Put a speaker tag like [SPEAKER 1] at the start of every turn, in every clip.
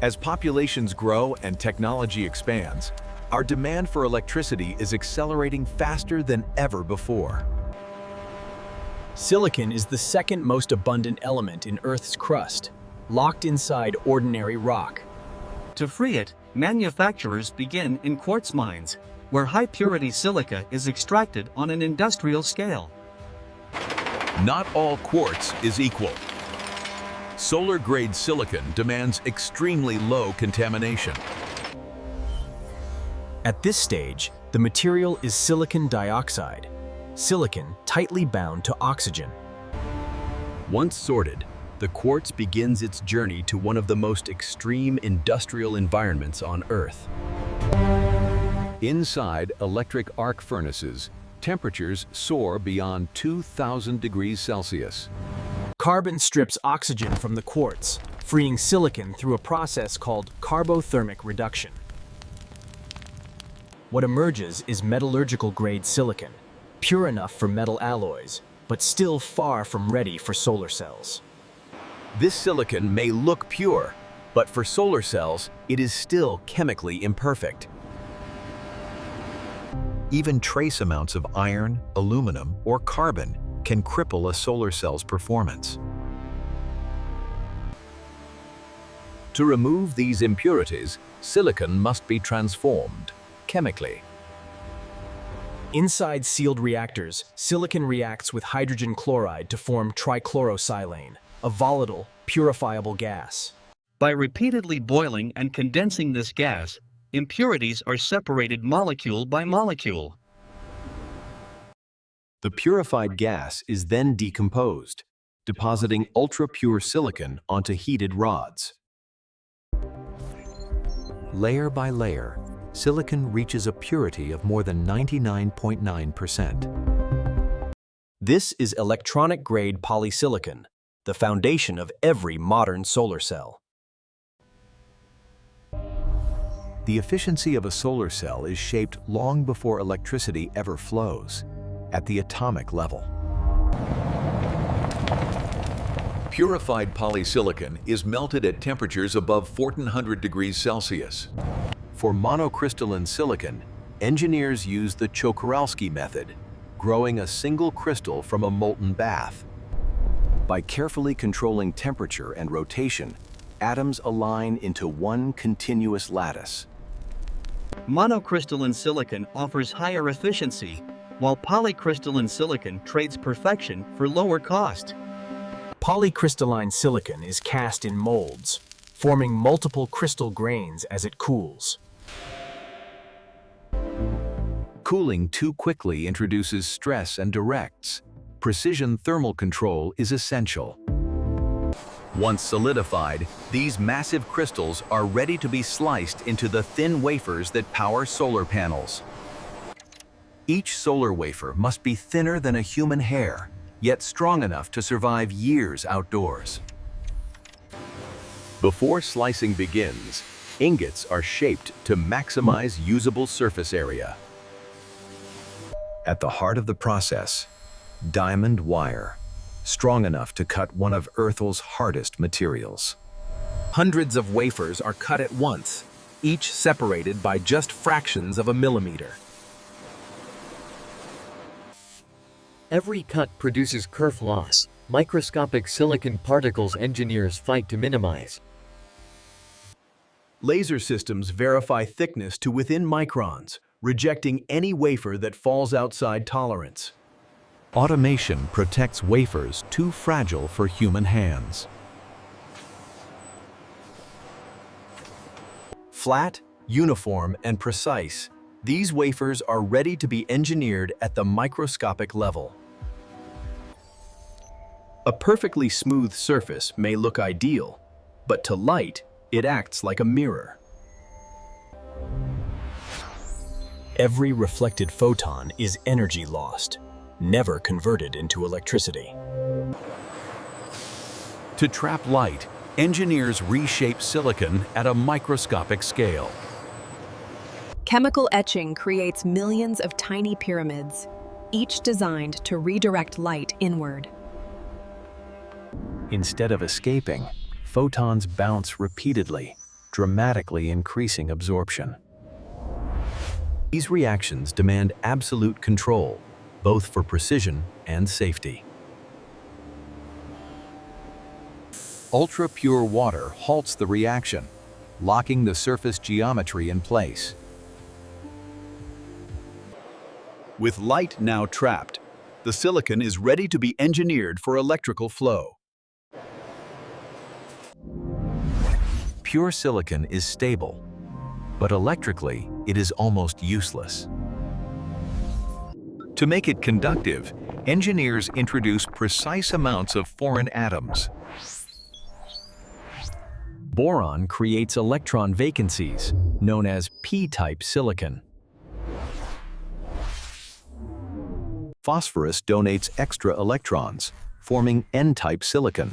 [SPEAKER 1] As populations grow and technology expands, our demand for electricity is accelerating faster than ever before.
[SPEAKER 2] Silicon is the second most abundant element in Earth's crust, locked inside ordinary rock.
[SPEAKER 3] To free it, manufacturers begin in quartz mines, where high-purity silica is extracted on an industrial scale.
[SPEAKER 1] Not all quartz is equal. Solar-grade silicon demands extremely low contamination.
[SPEAKER 2] At this stage, the material is silicon dioxide, silicon tightly bound to oxygen.
[SPEAKER 1] Once sorted, the quartz begins its journey to one of the most extreme industrial environments on Earth. Inside electric arc furnaces, temperatures soar beyond 2,000 degrees Celsius.
[SPEAKER 2] Carbon strips oxygen from the quartz, freeing silicon through a process called carbothermic reduction. What emerges is metallurgical-grade silicon, pure enough for metal alloys, but still far from ready for solar cells.
[SPEAKER 1] This silicon may look pure, but for solar cells, it is still chemically imperfect. Even trace amounts of iron, aluminum, or carbon can cripple a solar cell's performance. To remove these impurities, silicon must be transformed chemically.
[SPEAKER 2] Inside sealed reactors, silicon reacts with hydrogen chloride to form trichlorosilane, a volatile, purifiable gas.
[SPEAKER 3] By repeatedly boiling and condensing this gas, impurities are separated molecule by molecule.
[SPEAKER 1] The purified gas is then decomposed, depositing ultra-pure silicon onto heated rods. Layer by layer, silicon reaches a purity of more than 99.9%.
[SPEAKER 2] This is electronic-grade polysilicon, the foundation of every modern solar cell.
[SPEAKER 1] The efficiency of a solar cell is shaped long before electricity ever flows, at the atomic level. Purified polysilicon is melted at temperatures above 1400 degrees Celsius. For monocrystalline silicon, engineers use the Czochralski method, growing a single crystal from a molten bath. By carefully controlling temperature and rotation, atoms align into one continuous lattice.
[SPEAKER 3] Monocrystalline silicon offers higher efficiency, while polycrystalline silicon trades perfection for lower cost.
[SPEAKER 2] Polycrystalline silicon is cast in molds, forming multiple crystal grains as it cools.
[SPEAKER 1] Cooling too quickly introduces stress and directs. Precision thermal control is essential. Once solidified, these massive crystals are ready to be sliced into the thin wafers that power solar panels. Each solar wafer must be thinner than a human hair, yet strong enough to survive years outdoors. Before slicing begins, ingots are shaped to maximize usable surface area. At the heart of the process, diamond wire, strong enough to cut one of Earth's hardest materials.
[SPEAKER 2] Hundreds of wafers are cut at once, each separated by just fractions of a millimeter.
[SPEAKER 4] Every cut produces kerf loss, microscopic silicon particles engineers fight to minimize.
[SPEAKER 1] Laser systems verify thickness to within microns, rejecting any wafer that falls outside tolerance. Automation protects wafers too fragile for human hands. Flat, uniform, and precise, these wafers are ready to be engineered at the microscopic level. A perfectly smooth surface may look ideal, but to light, it acts like a mirror. Every reflected photon is energy lost, never converted into electricity. To trap light, engineers reshape silicon at a microscopic scale.
[SPEAKER 5] Chemical etching creates millions of tiny pyramids, each designed to redirect light inward.
[SPEAKER 1] Instead of escaping, photons bounce repeatedly, dramatically increasing absorption. These reactions demand absolute control, both for precision and safety. Ultra-pure water halts the reaction, locking the surface geometry in place.
[SPEAKER 6] With light now trapped, the silicon is ready to be engineered for electrical flow.
[SPEAKER 1] Pure silicon is stable, but electrically it is almost useless. To make it conductive, engineers introduce precise amounts of foreign atoms. Boron creates electron vacancies, known as p-type silicon. Phosphorus donates extra electrons, forming n-type silicon.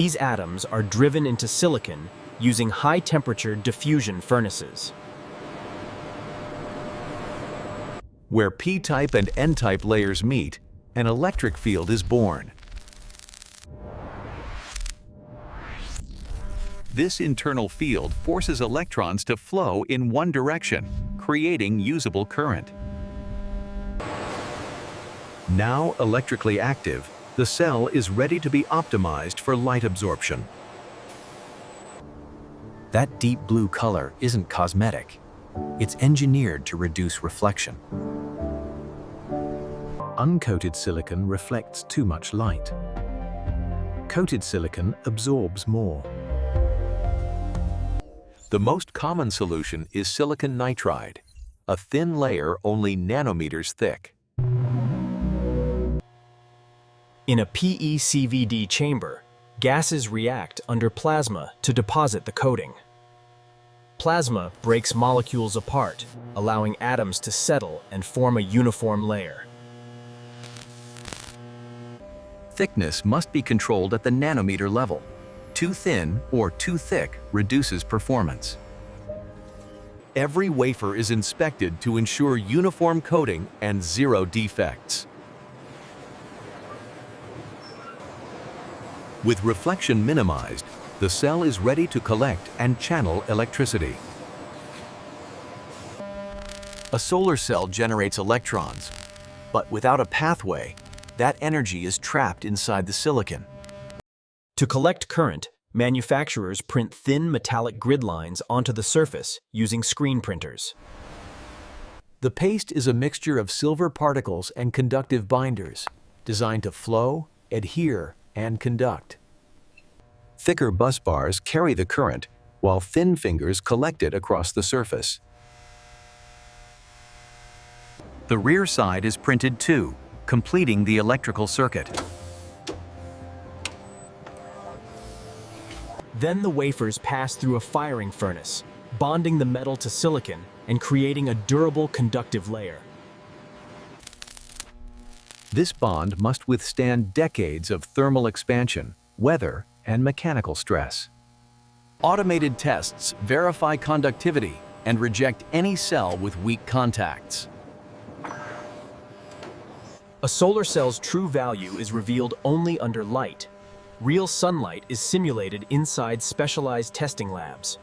[SPEAKER 2] These atoms are driven into silicon using high-temperature diffusion furnaces.
[SPEAKER 1] Where p-type and n-type layers meet, an electric field is born. This internal field forces electrons to flow in one direction, creating usable current. Now electrically active, the cell is ready to be optimized for light absorption. That deep blue color isn't cosmetic. It's engineered to reduce reflection. Uncoated silicon reflects too much light. Coated silicon absorbs more. The most common solution is silicon nitride, a thin layer only nanometers thick.
[SPEAKER 2] In a PECVD chamber, gases react under plasma to deposit the coating. Plasma breaks molecules apart, allowing atoms to settle and form a uniform layer.
[SPEAKER 1] Thickness must be controlled at the nanometer level. Too thin or too thick reduces performance. Every wafer is inspected to ensure uniform coating and zero defects. With reflection minimized, the cell is ready to collect and channel electricity. A solar cell generates electrons, but without a pathway, that energy is trapped inside the silicon.
[SPEAKER 2] To collect current, manufacturers print thin metallic grid lines onto the surface using screen printers.
[SPEAKER 1] The paste is a mixture of silver particles and conductive binders, designed to flow, adhere, and conduct. Thicker bus bars carry the current, while thin fingers collect it across the surface. The rear side is printed too, completing the electrical circuit.
[SPEAKER 2] Then the wafers pass through a firing furnace, bonding the metal to silicon and creating a durable conductive layer.
[SPEAKER 1] This bond must withstand decades of thermal expansion, weather, and mechanical stress. Automated tests verify conductivity and reject any cell with weak contacts.
[SPEAKER 2] A solar cell's true value is revealed only under light. Real sunlight is simulated inside specialized testing labs.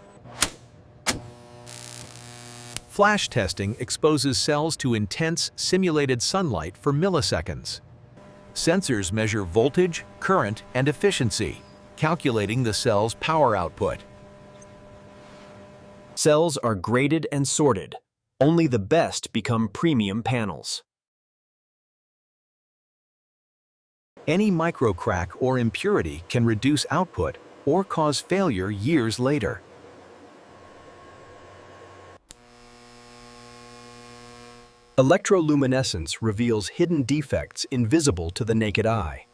[SPEAKER 1] Flash testing exposes cells to intense, simulated sunlight for milliseconds. Sensors measure voltage, current, and efficiency, calculating the cell's power output.
[SPEAKER 2] Cells are graded and sorted. Only the best become premium panels.
[SPEAKER 1] Any microcrack or impurity can reduce output or cause failure years later.
[SPEAKER 2] Electroluminescence reveals hidden defects invisible to the naked eye.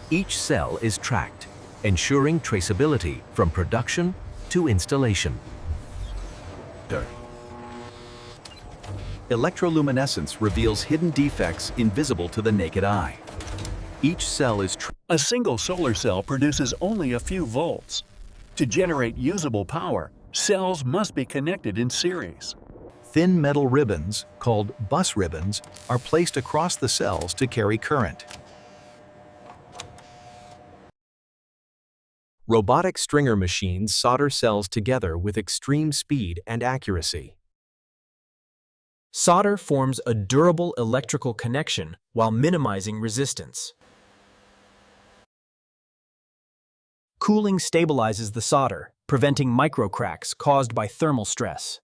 [SPEAKER 1] Each cell is tracked, ensuring traceability from production to installation. Electroluminescence reveals hidden defects invisible to the naked eye. Each cell is
[SPEAKER 6] A single solar cell produces only a few volts. To generate usable power, cells must be connected in series.
[SPEAKER 1] Thin metal ribbons, called bus ribbons, are placed across the cells to carry current.
[SPEAKER 2] Robotic stringer machines solder cells together with extreme speed and accuracy. Solder forms a durable electrical connection while minimizing resistance. Cooling stabilizes the solder, preventing microcracks caused by thermal stress.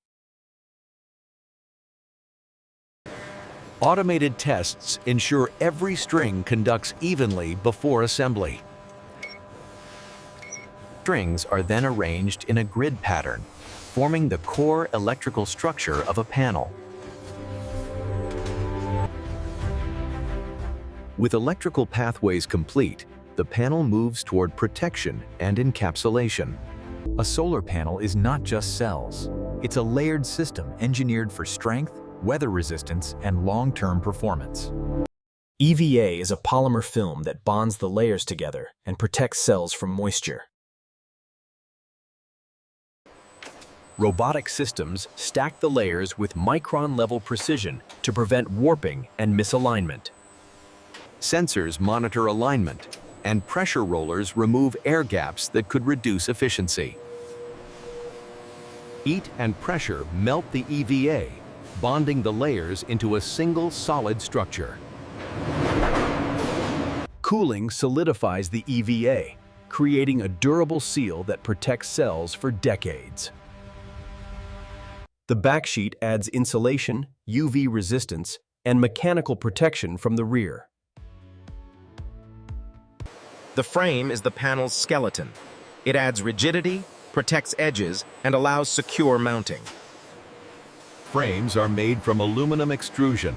[SPEAKER 1] Automated tests ensure every string conducts evenly before assembly. Strings are then arranged in a grid pattern, forming the core electrical structure of a panel. With electrical pathways complete, the panel moves toward protection and encapsulation. A solar panel is not just cells. It's a layered system engineered for strength, weather resistance, and long-term performance.
[SPEAKER 2] EVA is a polymer film that bonds the layers together and protects cells from moisture. Robotic systems stack the layers with micron-level precision to prevent warping and misalignment.
[SPEAKER 1] Sensors monitor alignment, and pressure rollers remove air gaps that could reduce efficiency. Heat and pressure melt the EVA, bonding the layers into a single solid structure.
[SPEAKER 2] Cooling solidifies the EVA, creating a durable seal that protects cells for decades. The backsheet adds insulation, UV resistance, and mechanical protection from the rear.
[SPEAKER 7] The frame is the panel's skeleton. It adds rigidity, protects edges, and allows secure mounting.
[SPEAKER 1] Frames are made from aluminum extrusion,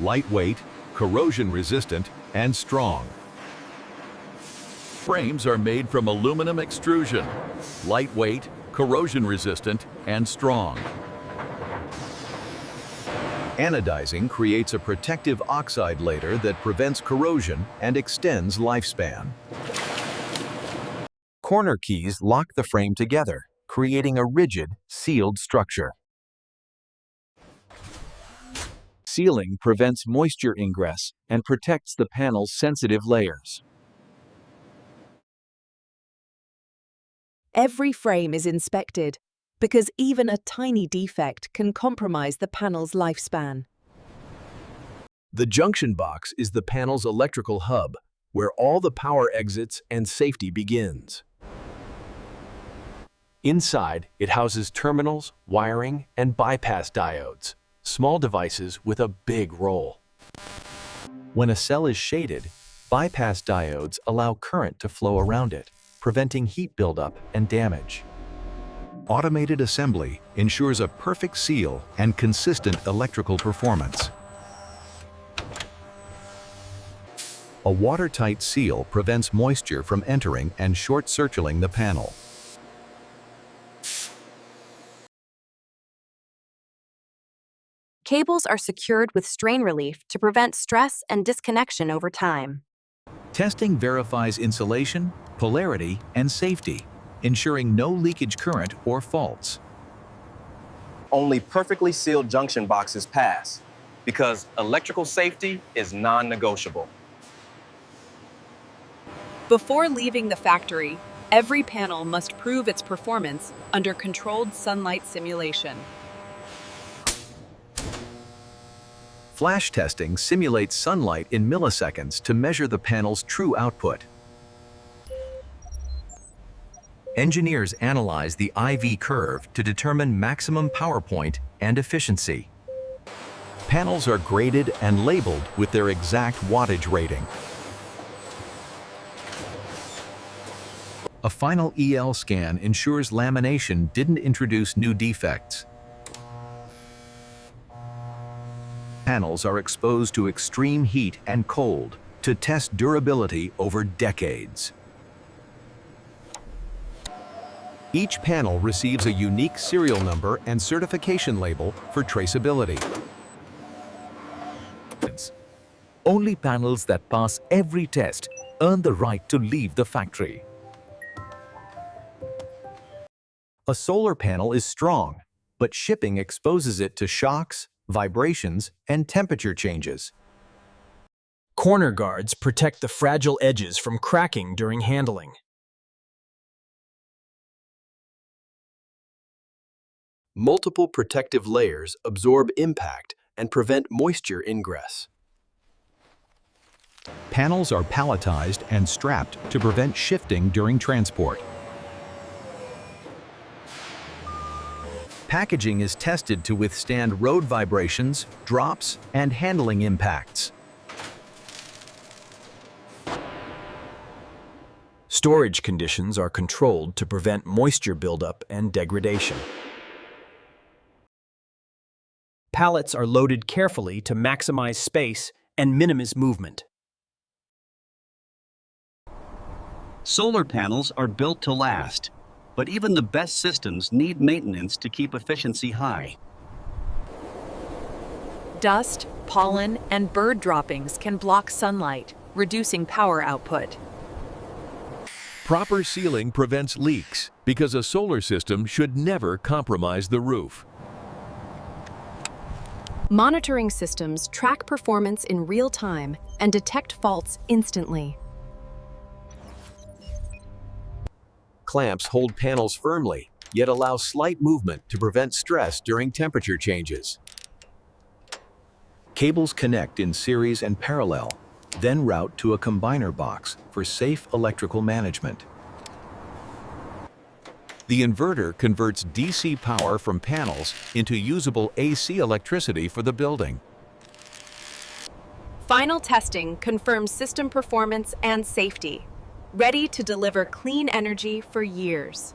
[SPEAKER 1] lightweight, corrosion-resistant, and strong. Frames are made from aluminum extrusion, lightweight, corrosion-resistant, and strong. Anodizing creates a protective oxide layer that prevents corrosion and extends lifespan. Corner keys lock the frame together, creating a rigid, sealed structure. Sealing prevents moisture ingress and protects the panel's sensitive layers.
[SPEAKER 5] Every frame is inspected, because even a tiny defect can compromise the panel's lifespan.
[SPEAKER 2] The junction box is the panel's electrical hub, where all the power exits and safety begins. Inside, it houses terminals, wiring, and bypass diodes, small devices with a big role. When a cell is shaded, bypass diodes allow current to flow around it, preventing heat buildup and damage. Automated assembly ensures a perfect seal and consistent electrical performance. A watertight seal prevents moisture from entering and short-circuiting the panel.
[SPEAKER 8] Cables are secured with strain relief to prevent stress and disconnection over time.
[SPEAKER 1] Testing verifies insulation, polarity, and safety, ensuring no leakage current or faults.
[SPEAKER 9] Only perfectly sealed junction boxes pass because electrical safety is non-negotiable.
[SPEAKER 5] Before leaving the factory, every panel must prove its performance under controlled sunlight simulation.
[SPEAKER 1] Flash testing simulates sunlight in milliseconds to measure the panel's true output. Engineers analyze the IV curve to determine maximum power point and efficiency. Panels are graded and labeled with their exact wattage rating. A final EL scan ensures lamination didn't introduce new defects. Panels are exposed to extreme heat and cold to test durability over decades. Each panel receives a unique serial number and certification label for traceability.
[SPEAKER 10] Only panels that pass every test earn the right to leave the factory.
[SPEAKER 1] A solar panel is strong, but shipping exposes it to shocks, vibrations, and temperature changes.
[SPEAKER 2] Corner guards protect the fragile edges from cracking during handling.
[SPEAKER 11] Multiple protective layers absorb impact and prevent moisture ingress.
[SPEAKER 1] Panels are palletized and strapped to prevent shifting during transport. Packaging is tested to withstand road vibrations, drops, and handling impacts.
[SPEAKER 2] Storage conditions are controlled to prevent moisture buildup and degradation. Pallets are loaded carefully to maximize space and minimize movement.
[SPEAKER 3] Solar panels are built to last, but even the best systems need maintenance to keep efficiency high.
[SPEAKER 5] Dust, pollen, and bird droppings can block sunlight, reducing power output.
[SPEAKER 1] Proper sealing prevents leaks because a solar system should never compromise the roof.
[SPEAKER 5] Monitoring systems track performance in real time and detect faults instantly.
[SPEAKER 1] Clamps hold panels firmly, yet allow slight movement to prevent stress during temperature changes. Cables connect in series and parallel, then route to a combiner box for safe electrical management. The inverter converts DC power from panels into usable AC electricity for the building.
[SPEAKER 5] Final testing confirms system performance and safety, ready to deliver clean energy for years.